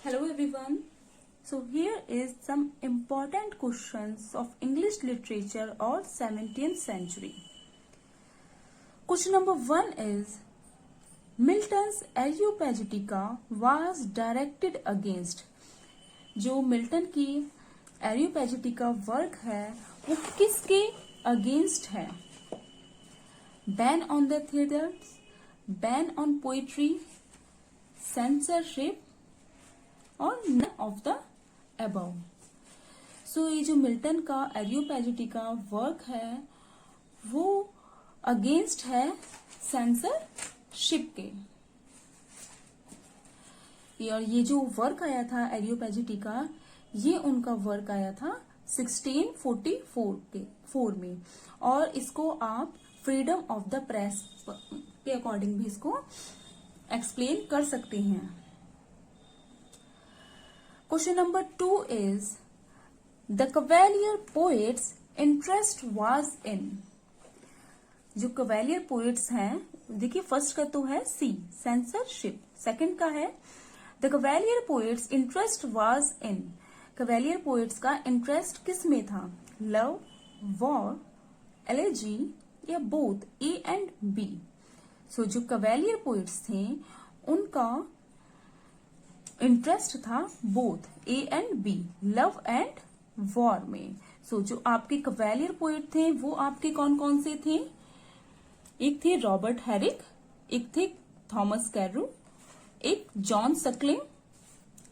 Hello everyone. So here is some important questions of English literature or 17th century. Question number 1 is Milton's Areopagitica was directed against. जो Milton की एरियोपैजिटिका work है वो किसके against है? Ban on the theatres, ban on poetry, censorship और none of the above. सो ये जो Milton का एरियोपैजिटिका वर्क है वो अगेंस्ट है सेंसरशिप के. और ये जो वर्क आया था एरियोपैजिटिका, ये उनका वर्क आया था 1644 में, और इसको आप फ्रीडम ऑफ द प्रेस के अकॉर्डिंग भी इसको एक्सप्लेन कर सकते हैं. Question number 2 is the Cavalier poets' interest was in. जो Cavalier poets हैं, देखिए फर्स्ट का तो है C censorship, सेकंड का है the Cavalier poets' interest was in. Cavalier poets का इंटरेस्ट किस में था? लव, वॉर, एलेजी या बोथ, A and B. सो जो Cavalier poets थे उनका इंटरेस्ट था both A and B, love and war में. सो जो आपके कवैलियर पोएट थे वो आपके कौन कौन से थे? एक थे रॉबर्ट हेरिक, एक थे थॉमस कैरू, एक जॉन सकलिंग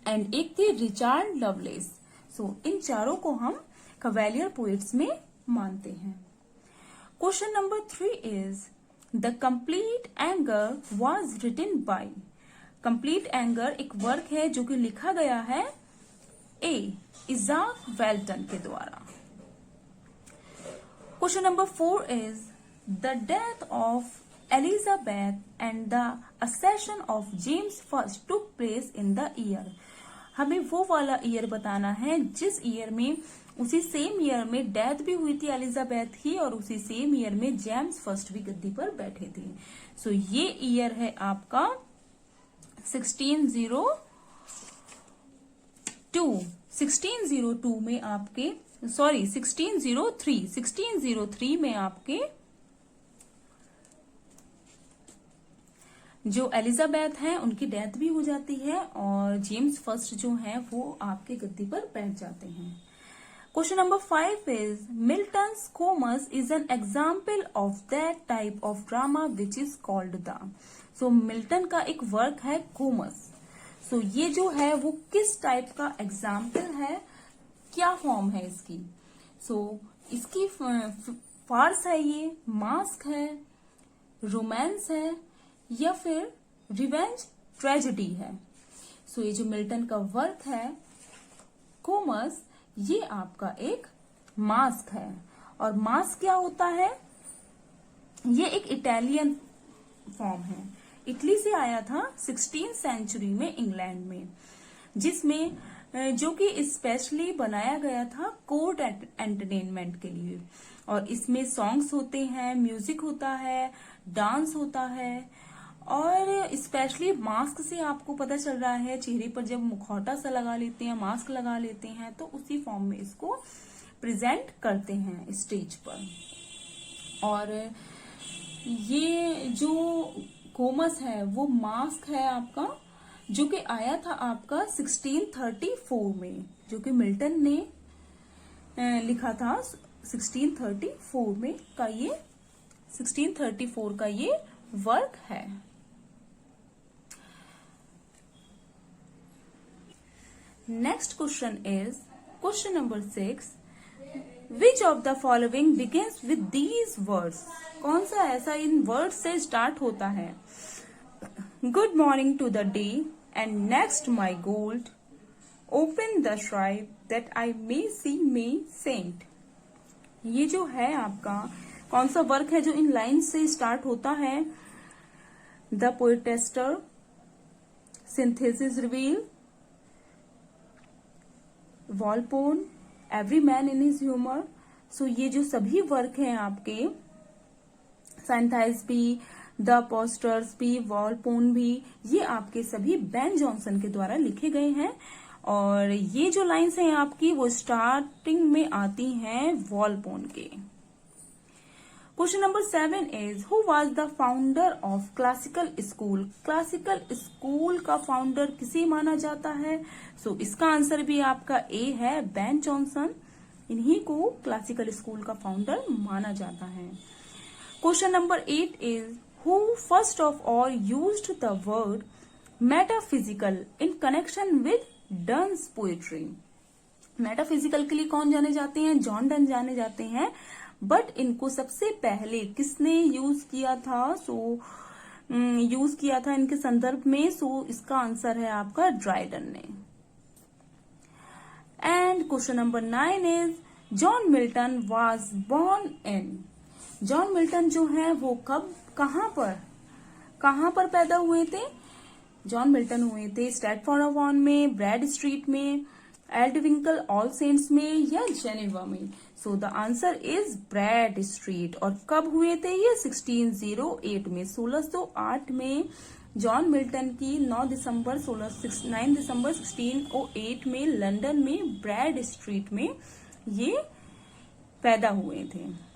एंड एक थे रिचार्ड लवलेस. सो इन चारों को हम कवैलियर पोएट्स में मानते हैं. Question number 3 is the complete anger was written by. Complete anger एक वर्क है जो कि लिखा गया है ए इजाक वेल्टन के द्वारा. Question number 4 is the death of Elizabeth and the accession of James first took place in the year. हमें वो वाला ईयर बताना है जिस ईयर में, उसी सेम ईयर में डेथ भी हुई थी एलिजाबेथ की, और उसी सेम ईयर में जेम्स फर्स्ट भी गद्दी पर बैठे थे. सो ये ईयर है आपका 1602 में आपके 1603 में आपके जो एलिजाबेथ हैं उनकी डेथ भी हो जाती है और जेम्स फर्स्ट जो हैं वो आपके गद्दी पर बैठ जाते हैं. Question number 5 is Milton's Comus is an example of that type of drama which is called the. So Milton का एक वर्क है कोमस. सो ये जो है वो किस टाइप का एग्जाम्पल है, क्या फॉर्म है इसकी? सो इसकी फार्स है, ये मास्क है, रोमांस है या फिर रिवेंज ट्रेजेडी है. सो ये जो मिल्टन का वर्क है कोमस, ये आपका एक मास्क है. और मास्क क्या होता है? ये एक इटालियन फॉर्म है, इटली से आया था 16th सेंचुरी में इंग्लैंड में, जिसमें जो कि स्पेशली बनाया गया था कोर्ट एंटरटेनमेंट के लिए. और इसमें सॉन्ग्स होते हैं, म्यूजिक होता है, डांस होता है. और स्पेशली मास्क से आपको पता चल रहा है, चेहरे पर जब मुखौटा सा लगा लेते हैं, मास्क लगा लेते हैं, तो उसी फॉर्म में इसको प्रेजेंट करते हैं स्टेज पर. और ये जो कोमस है वो मास्क है आपका, जो कि आया था आपका 1634 में, जो कि मिल्टन ने लिखा था 1634 में का ये 1634 का ये वर्क है. Next question is question number 6. Which of the following begins with these words. कौन सा ऐसा इन वर्ड से स्टार्ट होता है? Good morning to the day and next my gold, open the shrine that I may see my saint. ये जो है आपका कौन सा वर्क है जो इन लाइन से स्टार्ट होता है? The Poetaster, synthesis reveal, Volpone, every man in his humour. So ये जो सभी वर्क हैं आपके, साइंथाइस्पी, द पोस्टर्स भी, वॉल पोन भी, ये आपके सभी बेन जॉनसन के द्वारा लिखे गए हैं। और ये जो लाइन्स हैं आपकी वो स्टार्टिंग में आती हैं वॉल पोन के। Question number 7 is who was the founder of classical school. Classical school का फाउंडर किसे माना जाता है? सो इसका आंसर भी आपका ए है, बेन जॉनसन। इन्हीं को क्लासिकल स्कूल का फाउंडर माना जाता है। Question number 8 is who first of all used the word metaphysical in connection with Donne's poetry. Metaphysical के लिए कौन जाने जाते हैं? जॉन डन जाने जाते हैं। बट इनको सबसे पहले किसने यूज किया था? यूज किया था इनके संदर्भ में। सो इसका आंसर है आपका ड्राइडन ने। And question number 9 is John Milton was born in. John Milton जो है वो कब, कहां पर पैदा हुए थे? जॉन मिल्टन हुए थे स्ट्रैटफोर्ड अपॉन में, ब्रैड स्ट्रीट में, एल्डविंकल ऑल सेंट्स में या जेनेवा में। So the answer is Bread Street. और कब हुए थे ये? 1608 में, 1608 में जॉन मिल्टन की 9 दिसंबर 1608 में लंदन में ब्रैड स्ट्रीट में ये पैदा हुए थे।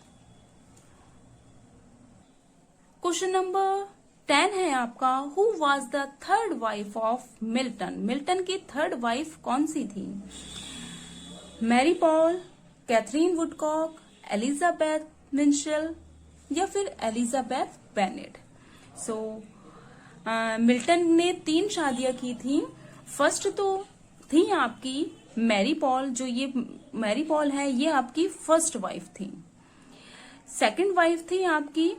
क्वेश्चन नंबर 10 है आपका who was the third wife of Milton. Milton की थर्ड वाइफ कौन सी थी? Mary Powell, Katherine Woodcock, Elizabeth Minshull या फिर एलिजाबेथ बेनेट। सो मिल्टन ने 3 शादियां की थी। फर्स्ट तो थी आपकी मैरी पॉल, जो ये मैरी पॉल है ये आपकी फर्स्ट वाइफ थी। सेकंड वाइफ थी आपकी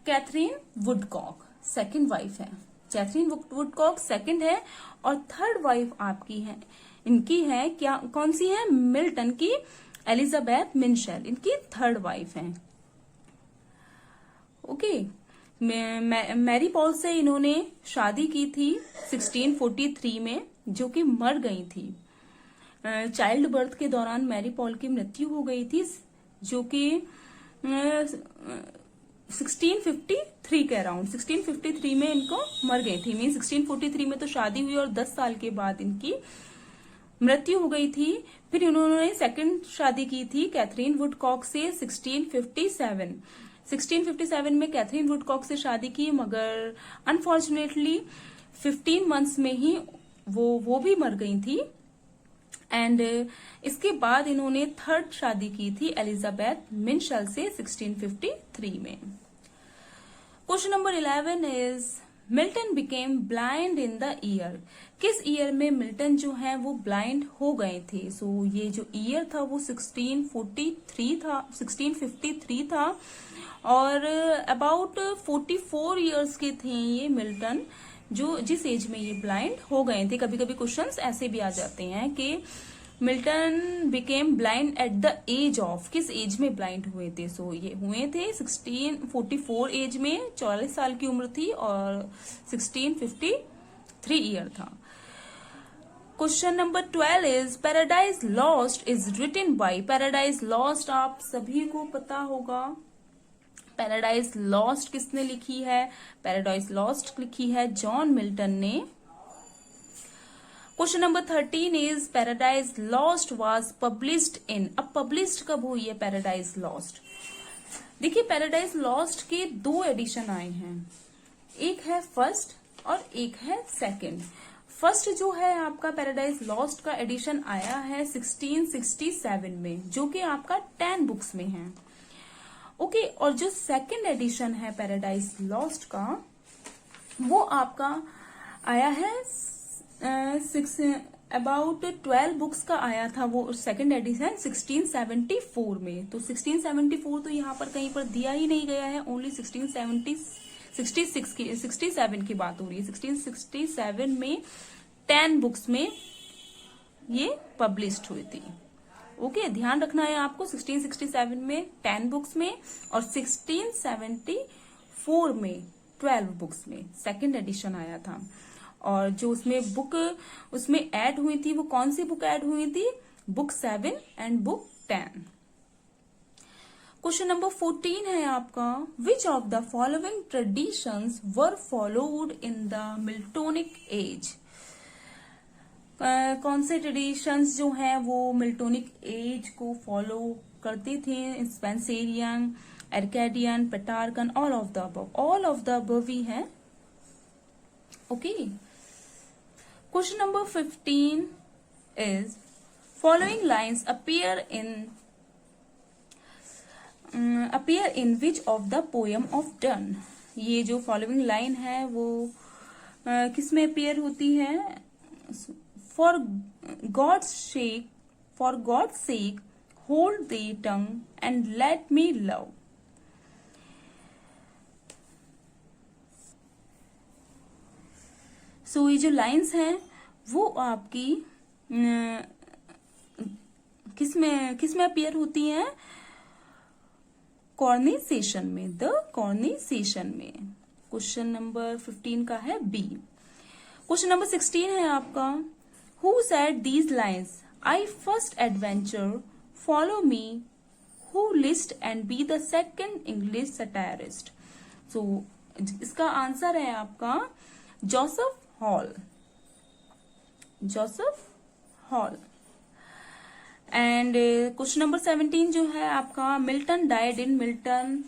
कैथरीन वुडकॉक, सेकंड वाइफ है। कैथरीन वुडकॉक सेकंड है। और थर्ड वाइफ आपकी है, इनकी है क्या, कौन सी है? मिल्टन की एलिजाबेथ मिंशेल, इनकी थर्ड वाइफ है। ओके। मैरी पॉल से इन्होंने शादी की थी 1643 में, जो कि मर गई थी। चाइल्ड बर्थ के दौरान मैरी पॉल की मृत्यु हो गई थी, जो कि 1653 के अराउंड 1653 में इनको मर गई थी। मीन 1643 में तो शादी हुई और 10 साल के बाद इनकी मृत्यु हो गई थी। फिर इन्होंने सेकंड शादी की थी कैथरीन वुडकॉक से 1657 में कैथरीन वुडकॉक से शादी की, मगर अनफॉर्चुनेटली 15 मंथ्स में ही वो भी मर गई थी। एंड इसके बाद इन्होंने थर्ड शादी की थी एलिजाबेथ मिंशेल से 1653 में। Question number 11 is Milton became blind in the year. किस ईयर में मिल्टन जो है वो ब्लाइंड हो गए थे? सो ये जो ईयर था वो 1653 था और अबाउट 44 इयर्स के थे ये मिल्टन, जो जिस एज में ये ब्लाइंड हो गए थे। कभी कभी क्वेश्चंस ऐसे भी आ जाते हैं कि Milton became blind at the age of, किस एज में ब्लाइंड हुए थे? सो ये हुए थे 1644 एज में, 44 साल की उम्र थी और 1653 ईयर था। Question number 12 is Paradise Lost is written by. Paradise Lost आप सभी को पता होगा। पैराडाइज लॉस्ट किसने लिखी है? पैराडाइज लॉस्ट लिखी है जॉन मिल्टन ने। Question number 13 is Paradise lost was published इन। अब पब्लिश्ड कब हुई है पैराडाइज लॉस्ट? देखिए पैराडाइज लॉस्ट के 2 एडिशन आए हैं, एक है फर्स्ट और एक है सेकंड। फर्स्ट जो है आपका पैराडाइज लॉस्ट का एडिशन आया है 1667 में, जो कि आपका 10 बुक्स में है। ओके। और जो सेकंड एडिशन है पैराडाइज लॉस्ट का वो आपका आया है अबाउट 12 बुक्स का आया था, वो सेकंड एडिशन 1674 में। तो 1674 तो यहाँ पर कहीं पर दिया ही नहीं गया है, ओनली 67 की बात हो रही है। 1667 में 10 बुक्स में ये पब्लिश्ड हुई थी। ओके, ध्यान रखना है आपको। 1667 में 10 बुक्स में और 1674 में 12 बुक्स में सेकंड एडिशन आया था। और जो उसमें बुक उसमें ऐड हुई थी वो कौन सी बुक ऐड हुई थी? Book 7 and book 10। Question number 14 है आपका, which of the following traditions were followed in the Miltonic age. कौन से ट्रेडिशंस जो हैं वो मिल्टोनिक एज को फॉलो करते थे। Spenserian, Arcadian, Petrarchan, all of the above. All of the above ही है। Okay. Question number 15 is following lines appear in which of the poem of Donne. ये जो फॉलोइंग लाइन है वो किस में अपीयर होती है। For God's sake hold the tongue and let me love. So ये जो लाइन्स हैं वो आपकी किस में अपीयर होती हैं। कॉर्निसेशन में, द कॉर्निसेशन में। क्वेश्चन नंबर 15 का है बी। क्वेश्चन नंबर 16 है आपका, who said these lines, I first adventure, follow me, who list and be the second English satirist. So इसका आंसर है आपका Joseph Hall. Joseph Hall. And question number 17 जो है आपका, मिल्टन डाइड इन। मिल्टन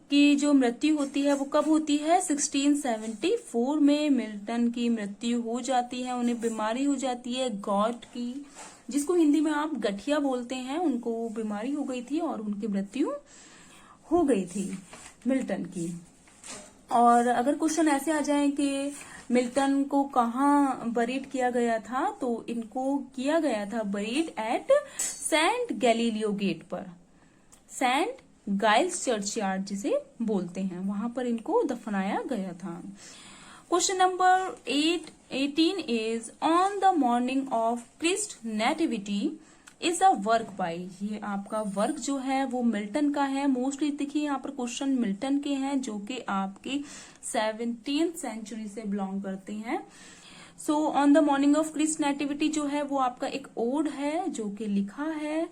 की जो मृत्यु होती है वो कब होती है। 1674 में मिल्टन की मृत्यु हो जाती है। उन्हें बीमारी हो जाती है गॉट की, जिसको हिंदी में आप गठिया बोलते हैं। उनको बीमारी हो गई थी और उनकी मृत्यु हो गई थी मिल्टन की। और अगर क्वेश्चन ऐसे आ जाए कि मिल्टन को कहाँ बरीड किया गया था, तो इनको किया गया था buried at Saint Galileo gate पर, सेंट गाइल्स चर्चयार्ड जिसे बोलते हैं, वहां पर इनको दफनाया गया था। Question number 18 is on the morning of Christ nativity is a work by. ये आपका वर्क जो है वो मिल्टन का है। मोस्टली देखिए यहाँ पर क्वेश्चन मिल्टन के हैं जो कि आपके 17th सेंचुरी से बिलोंग करते हैं। So on the morning of Christ nativity जो है वो आपका एक ओड है जो कि लिखा है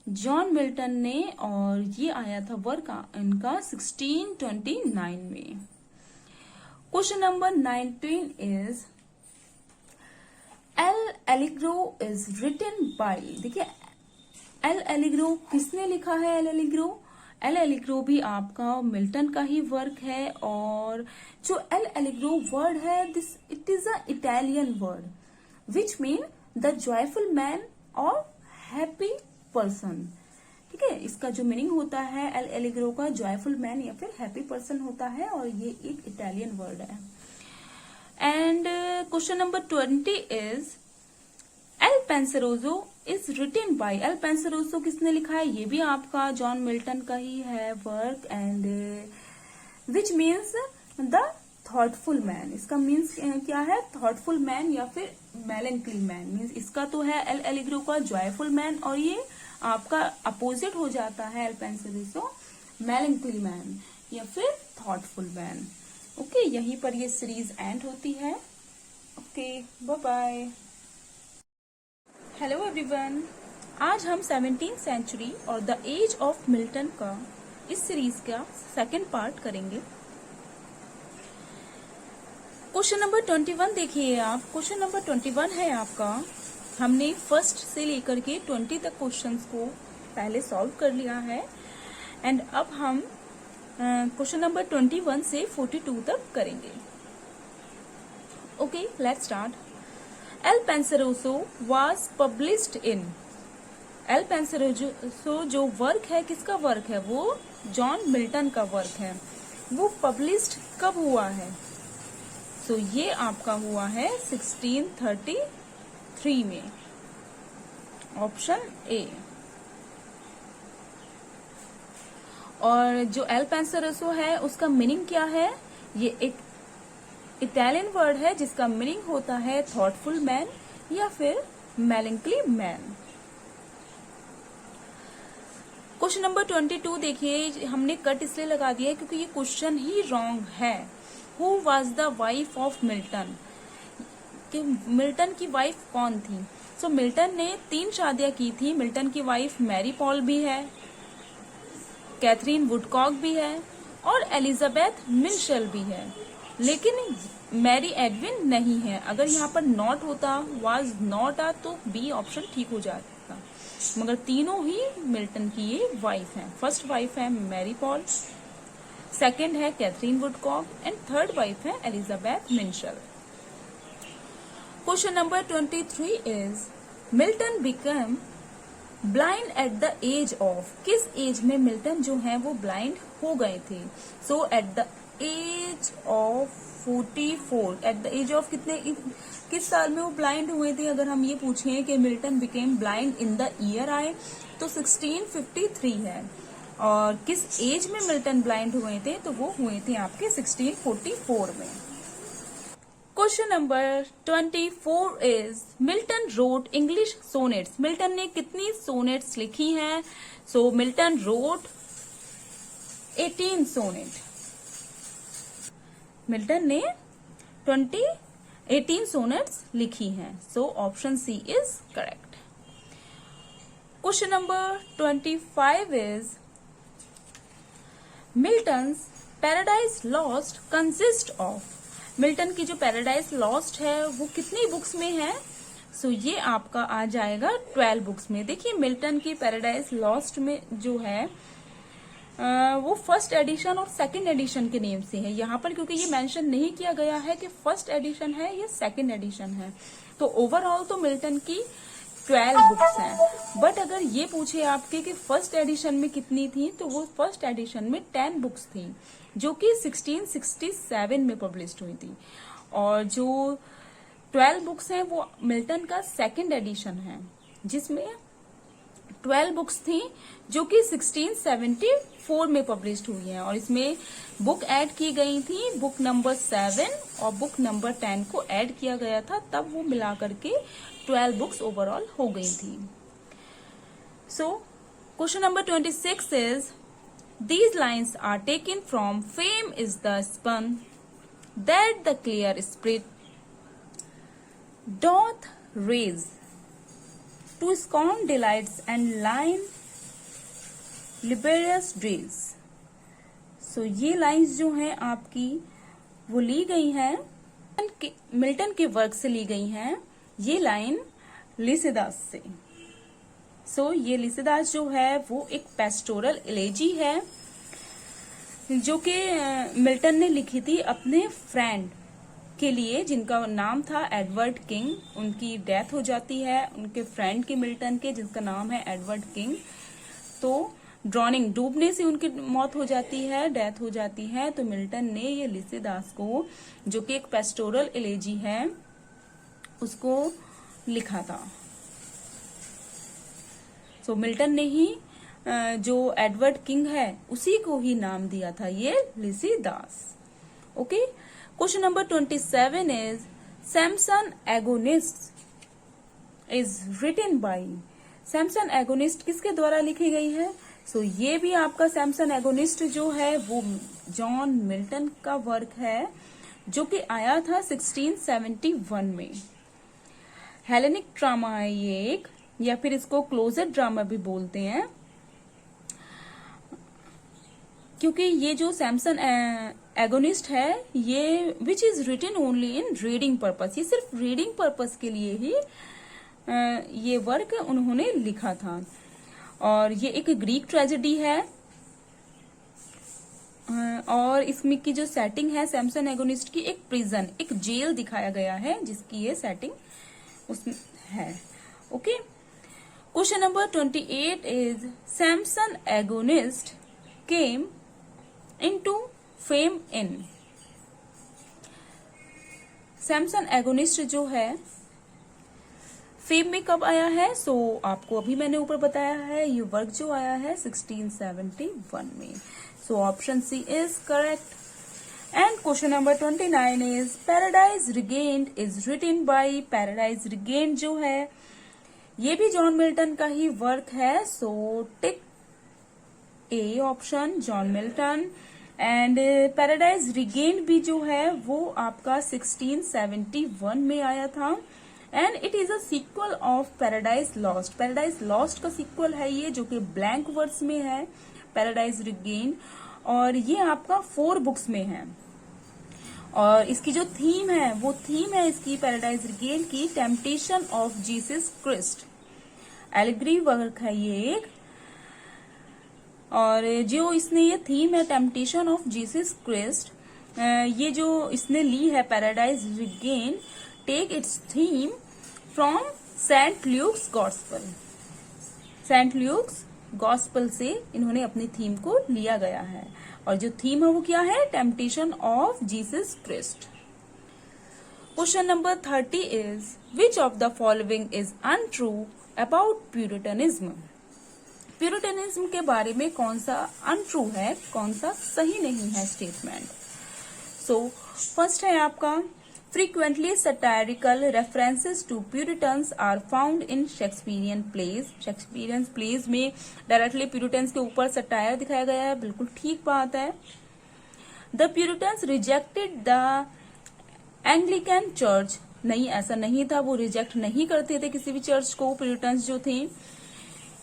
जॉन मिल्टन ने, और ये आया था वर्क इनका 1629 में। Question number 19 is L Allegro is written by. देखिए एल एलिग्रो किसने लिखा है। एल एलिग्रो भी आपका मिल्टन का ही वर्क है। और जो एल एलिग्रो वर्ड है this it is a Italian word which mean the joyful man और हैप्पी पर्सन। ठीक है, इसका जो मीनिंग होता है एल एलिग्रो का जॉयफुल मैन या फिर हैप्पी पर्सन होता है, और ये एक इटालियन वर्ड है। And question number 20 is Il Penseroso is written by. Il Penseroso किसने लिखा है। ये भी आपका जॉन मिल्टन का ही है work. And which means the thoughtful man. इसका मीन्स क्या है, थॉटफुल मैन या फिर मेलैंकली मैन। मीन्स इसका तो है एल एलिग्रो का जॉयफुल मैन, और ये आपका अपोजिट हो जाता है एल पेंसरोजो, मेलैंकली मैन या फिर थॉटफुल मैन। ओके, यहीं पर ये सीरीज एंड होती है। Okay, bye bye. Hello everyone, आज हम 17th सेंचुरी और द एज ऑफ मिल्टन का इस सीरीज का सेकंड पार्ट करेंगे। क्वेश्चन नंबर 21 देखिए आप। क्वेश्चन नंबर 21 है आपका, हमने फर्स्ट से लेकर के 20 तक क्वेश्चंस को पहले सॉल्व कर लिया है। एंड अब हम क्वेश्चन नंबर 21 से 42 तक करेंगे। Okay, let's start. Il Penseroso was published in. Il Penseroso जो वर्क है किसका वर्क है, वो जॉन मिल्टन का वर्क है। वो पब्लिश्ड कब हुआ है, सो ये आपका हुआ है 1633 में, ऑप्शन ए। और जो एल पेंसरोसो है उसका मीनिंग क्या है, ये एक इटालियन वर्ड है जिसका मीनिंग होता है थॉटफुल मैन या फिर मेलैंकली मैन। क्वेश्चन नंबर 22 देखिए, हमने कट इसलिए लगा दिया है क्योंकि ये क्वेश्चन ही रॉन्ग है। Who was the wife of Milton, कि मिल्टन की वाइफ कौन थी। सो मिल्टन ने 3 शादियां की थी। मिल्टन की वाइफ मैरी पॉल भी है, कैथरीन वुडकॉक भी है और एलिजाबेथ मिशेल भी है, लेकिन मैरी एडविन नहीं है। अगर यहाँ पर नॉट होता, वाज नॉट आ, तो बी ऑप्शन ठीक हो जाता, मगर तीनों ही मिल्टन की ये वाइफ हैं। फर्स्ट वाइफ है मैरी पॉल, सेकंड है Katherine Woodcock and third wife है Elizabeth Minshull. Question number 23 is Milton become blind at the age of, किस एज में मिल्टन जो है वो ब्लाइंड हो गए थे? So at the age of 44, at the age of किस साल में वो ब्लाइंड हुए थे? अगर हम ये पूछें कि Milton became blind in the year आए तो 1653 है, और किस एज में मिल्टन ब्लाइंड हुए थे? तो वो हुए थे आपके 1644 में। Question number 24 is Milton wrote English sonnets, Milton ने कितनी सोनेट्स लिखी हैं? So Milton wrote 18 sonnet, Milton ने 18 सोनेट्स लिखी हैं। So option C is correct. Question number 25 is Milton's Paradise Lost consist of, Milton की जो पैराडाइज लॉस्ट है वो कितनी बुक्स में है? सो ये आपका आ जाएगा 12 बुक्स में। देखिए मिल्टन की पैराडाइज लॉस्ट में जो है वो फर्स्ट एडिशन और सेकंड एडिशन के नेम से है यहाँ पर, क्योंकि ये मेंशन नहीं किया गया है कि फर्स्ट एडिशन है या सेकंड एडिशन है। तो ओवरऑल तो मिल्टन की 12 बुक्स हैं, बट अगर ये पूछे आपके कि फर्स्ट एडिशन में कितनी थी, तो वो फर्स्ट एडिशन में 10 बुक्स थी जो कि 1667 में पब्लिश हुई थी, और जो 12 बुक्स हैं वो मिल्टन का सेकंड एडिशन है जिसमें 12 बुक्स थी जो कि 1674 में पब्लिश हुई हैं, और इसमें बुक ऐड की गई थी, बुक नंबर 7 और बुक नंबर 10 को ऐड किया गया था, तब वो मिला करके 12 बुक्स ओवरऑल हो गई थी। So question number 26 is these lines are taken from fame is the spun that the clear spirit doth raise to scorn delights and line liberious days। so ये लाइंस जो हैं आपकी वो ली गई हैं मिल्टन के वर्क से ली गई हैं। ये लाइन लिसिदास से। सो ये लिसिदास जो है वो एक पेस्टोरल एलेजी है जो कि मिल्टन ने लिखी थी अपने फ्रेंड के लिए, जिनका नाम था एडवर्ड किंग। उनकी डेथ हो जाती है, उनके फ्रेंड के मिल्टन के, जिसका नाम है एडवर्ड किंग। तो ड्रॉनिंग डूबने से उनकी मौत हो जाती है, डेथ हो जाती है। तो मिल्टन ने ये लिसिदास को, जो कि एक पेस्टोरल एलेजी है, उसको लिखा था। सो मिल्टन ने ही जो एडवर्ड किंग है उसी को ही नाम दिया था ये Lycidas. Okay, question number 27 is Samson Agonistes is written by, Samson Agonistes किसके द्वारा लिखी गई है? सो ये भी आपका सैमसन एगोनिस्ट जो है वो जॉन मिल्टन का वर्क है, जो कि आया था 1671 में। हेलेनिक ड्रामा है ये एक, या फिर इसको क्लोजेट ड्रामा भी बोलते हैं, क्योंकि ये जो सैमसन एगोनिस्ट है ये which is written only in reading purpose, ये सिर्फ रीडिंग पर्पस के लिए ही ये वर्क उन्होंने लिखा था। और ये एक ग्रीक ट्रेजेडी है, और इसमें की जो सेटिंग है सैमसन एगोनिस्ट की, एक प्रिजन, एक जेल दिखाया गया है जिसकी ये सेटिंग उसमें है। Okay, question number 28 is Samson agonist came into fame in, Samson agonist जो है फेम में कब आया है? सो आपको अभी मैंने ऊपर बताया है, ये वर्क जो आया है 1671 में। So option C is correct. And question number 29 is Paradise Regained is written by, Paradise Regained जो है ये भी जॉन मिल्टन का ही वर्क है। So tick A option, John Milton. And Paradise Regained भी जो है वो आपका 1671 में आया था, and it is a sequel of Paradise Lost. Paradise Lost का सीक्वल है ये, जो कि ब्लैंक वर्ड्स में है, पैराडाइज रिगेन, और ये आपका 4 बुक्स में है। और इसकी जो थीम है वो थीम है इसकी पैराडाइज रिगेन की temptation of Jesus Christ. Allegory work है ये एक, और जो इसने ये थीम है टेम्पटेशन ऑफ जीसस क्रिस्ट, ये जो इसने ली है Paradise Regain, take its theme from Saint Luke's gospel. Saint Luke's gospel से इन्होंने अपनी थीम को लिया गया है, और जो थीम है वो क्या है, temptation of Jesus Christ. Question number 30 is which of the following is untrue about Puritanism. Puritanism के बारे में कौन सा अनट्रू है, कौन सा सही नहीं है स्टेटमेंट। सो फर्स्ट है आपका, frequently satirical references to Puritans are found in Shakespearean plays। Shakespearean plays में डायरेक्टली Puritans के ऊपर सटायर दिखाया गया है, बिल्कुल ठीक बात है। The Puritans rejected the Anglican Church। नहीं, ऐसा नहीं था, वो रिजेक्ट नहीं करते थे किसी भी चर्च को Puritans जो थे।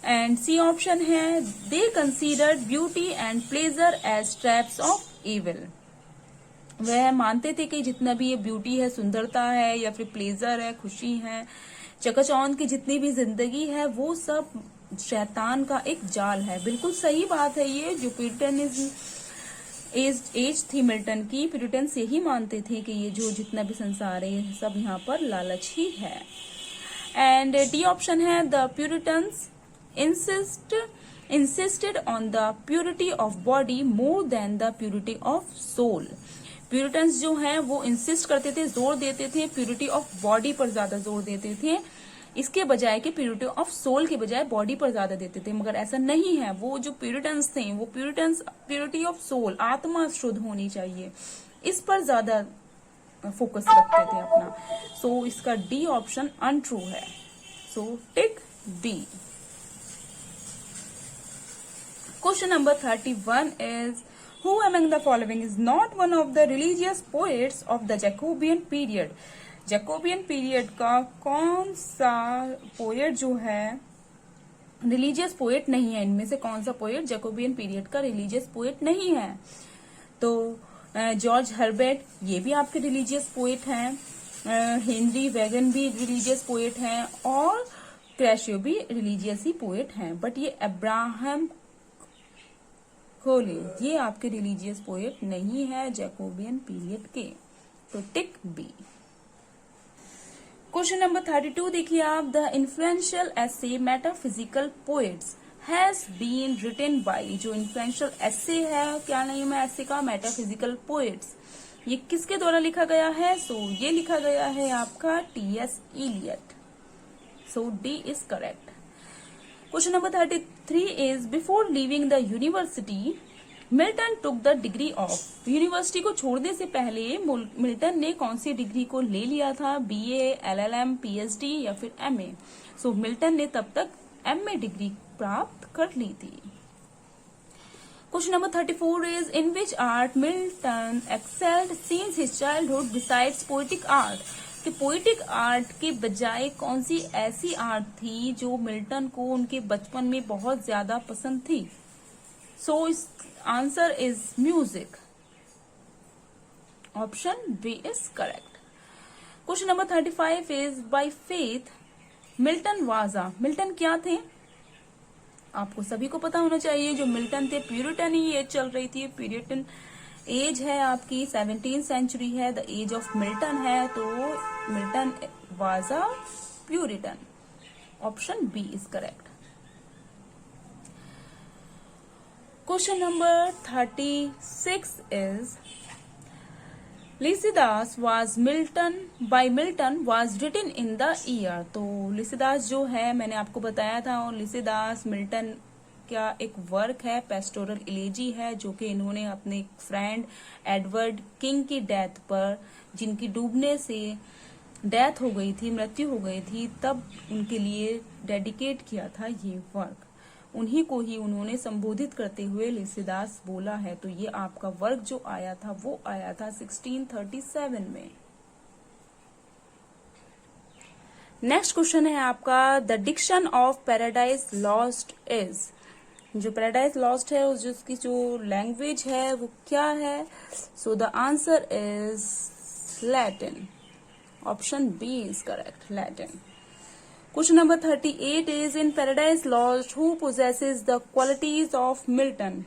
एंड सी ऑप्शन है, they considered beauty and pleasure as traps of evil। वह मानते थे कि जितना भी ये ब्यूटी है, सुंदरता है, या फिर प्लेजर है, खुशी है, चकाचौंध की जितनी भी जिंदगी है, वो सब शैतान का एक जाल है। बिल्कुल सही बात है ये। जो प्यूरिटनिज्म एज थी मिल्टन की, प्यूरिटन्स यही मानते थे कि ये जो जितना भी संसार है ये सब यहाँ पर लालच ही है। एंड डी ऑप्शन है, the Puritans insisted on the purity of body more than the purity of soul। Puritans जो हैं वो इंसिस्ट करते थे, जोर देते थे प्यूरिटी ऑफ बॉडी पर ज्यादा जोर देते थे, इसके बजाय कि प्यूरिटी ऑफ सोल के बजाय बॉडी पर ज्यादा देते थे। मगर ऐसा नहीं है, वो जो प्यूरिटन्स थे वो प्यूरिटी ऑफ सोल, आत्मा शुद्ध होनी चाहिए, इस पर ज्यादा फोकस रखते थे अपना। सो इसका डी ऑप्शन अनट्रू है। So tick D. Question number 31 is Who among the following is not one of the religious poets of the Jacobean period? Jacobean period का कौन सा पोएट जो है रिलीजियस पोएट नहीं है? इनमें से कौन सा पोएट जैकोबियन पीरियड का रिलीजियस पोएट नहीं है? तो जॉर्ज हर्बर्ट, ये भी आपके रिलीजियस पोएट हैं, हेनरी वेगन भी रिलीजियस पोएट हैं, और क्रैशियो भी रिलीजियस ही पोएट हैं। बट ये अब्राहम खोले, ये आपके रिलीजियस पोएट नहीं है जैकोबियन पीरियड के। तो टिक बी। क्वेश्चन नंबर 32 देखिए आप, the influential essay metaphysical poets has been written by. जो इन्फ्लुएंशियल एसे है, क्या नाम है एसे का, मेटाफिजिकल पोएट्स, ये किसके द्वारा लिखा गया है? सो ये लिखा गया है आपका T S. Eliot. So D is correct. Question number 33 is before leaving the university, Milton took the degree of। University को छोड़ने से पहले मिल्टन ने कौन सी डिग्री को ले लिया था? BA, LLM, PhD या फिर MA। सो मिल्टन ने तब तक MA डिग्री प्राप्त कर ली थी। Question number 34 is in which art Milton excelled since his childhood besides poetic art। कि पोइटिक आर्ट के बजाय कौन सी ऐसी आर्ट थी जो मिल्टन को उनके बचपन में बहुत ज्यादा पसंद थी? सो इस answer is music. Option B is correct. Question number 35 is by faith Milton was a. मिल्टन क्या थे? आपको सभी को पता होना चाहिए, जो मिल्टन थे प्यूरिटन ही एज चल रही थी। प्यूरिटन एज है आपकी 17th सेंचुरी है, द एज ऑफ मिल्टन है, तो Milton was a Puritan. Option B is correct. Question number 36 is Lycidas was Milton by Milton was written in the year. तो Lycidas जो है मैंने आपको बताया था, और लिसिदास मिल्टन क्या एक वर्क है, पेस्टोरल इलेजी है, जो कि इन्होंने अपने फ्रेंड एडवर्ड किंग की डेथ पर, जिनकी डूबने से डेथ हो गई थी, मृत्यु हो गई थी, तब उनके लिए डेडिकेट किया था ये वर्क। उन्हीं को ही उन्होंने संबोधित करते हुए लिसिदास बोला है। तो ये आपका वर्क जो आया था वो आया था 1637 में। नेक्स्ट क्वेश्चन है आपका, the diction of Paradise Lost is, जो पैराडाइज लॉस्ट है उसकी जो लैंग्वेज है वो क्या है? So the answer is Latin. Option B is correct, Latin. Question number 38 is, in Paradise Lost who possesses the qualities of Milton.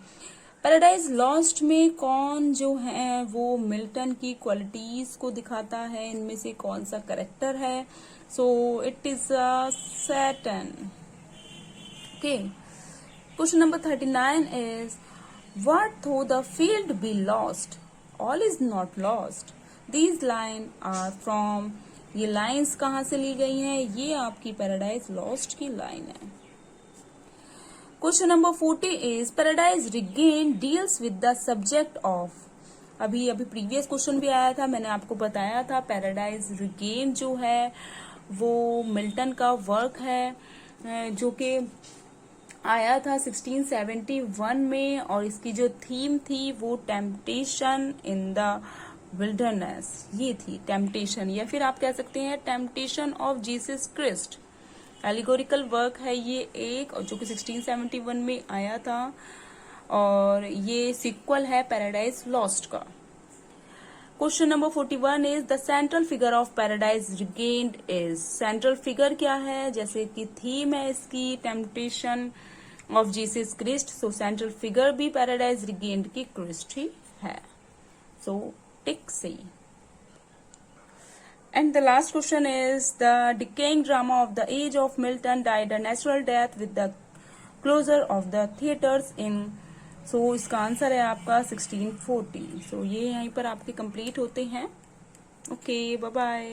Paradise Lost में कौन जो है वो मिल्टन की क्वालिटीज को दिखाता है, इनमें से कौन सा करेक्टर है? So it is Saturn. Okay. Question number 39 is, what though the field be lost, all is not lost. These line are from, ये लाइंस कहाँ से ली गई हैं? ये आपकी पैराडाइज लॉस्ट की लाइन है. Question number 40 is, Paradise Regained deals with the subject of. अभी प्रीवियस क्वेश्चन भी आया था, मैंने आपको बताया था पैराडाइज रिगेन जो है वो मिल्टन का वर्क है जो कि आया था 1671 में, और इसकी जो थीम थी वो टेम्पटेशन इन द विल्डरनेस, ये थी टेम्पटेशन, या फिर आप कह सकते हैं temptation of Jesus Christ. Allegorical work है ये एक, जो कि 1671 में आया था, और ये सिक्वल है पैराडाइज लॉस्ट का. Question number 41 is, the central figure of Paradise Regained is. Central figure क्या है? जैसे कि थीम है इसकी temptation of Jesus Christ, so central figure भी पैराडाइज रिगेन्ड की क्रिस्ट ही है. So tick C. And the last question is, the decaying drama of the age of Milton died a natural death with the closure of the theatres in. So इसका answer है आपका 1640. So ये यहीं पर आपके complete होते हैं. Okay, bye bye.